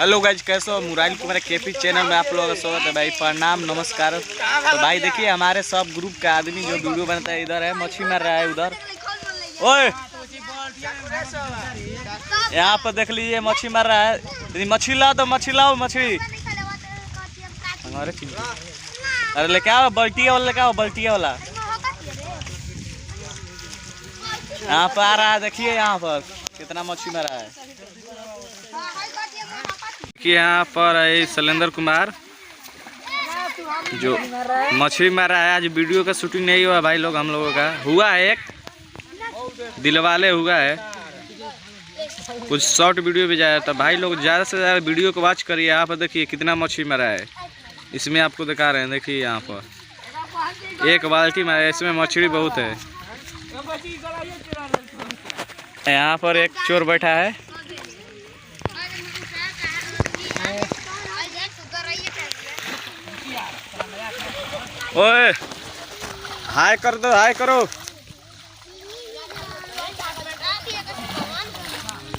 Hello guys, कैसे हो? मुराइल Kumar KP channel में आप लोगों का स्वागत है भाई। प्रणाम, नमस्कार। तो भाई देखिए, हमारे सब ग्रुप का आदमी जो वीडियो बनता है इधर है, मछली मार रहा है उधर। ओए, यहाँ पर देख लीजिए मछली मार रहा है। मछली लाओ तो मछली लाओ, मछली हमारे। अरे लेके आओ बल्टिया वाला, लेके आओ बल्टिया वाला। यहाँ पर आ रहा है, देखिए यहाँ पर कितना मछली मारा है। यहाँ पर है शैलेंद्र कुमार जो मछली मारा है। आज वीडियो का शूटिंग नहीं हुआ भाई लोग, हम लोगों का हुआ है, एक दिलवाले हुआ है, कुछ शॉर्ट वीडियो भी जाया था। भाई लोग ज़्यादा से ज़्यादा वीडियो को वॉच करिए। यहाँ पर देखिए कितना मछली मारा है, इसमें आपको दिखा रहे हैं। देखिए यहाँ पर एक बाल्टी मारा है, इसमें मछली बहुत है। यहाँ पर एक चोर बैठा है। ओए हाय कर दो, हाय करो।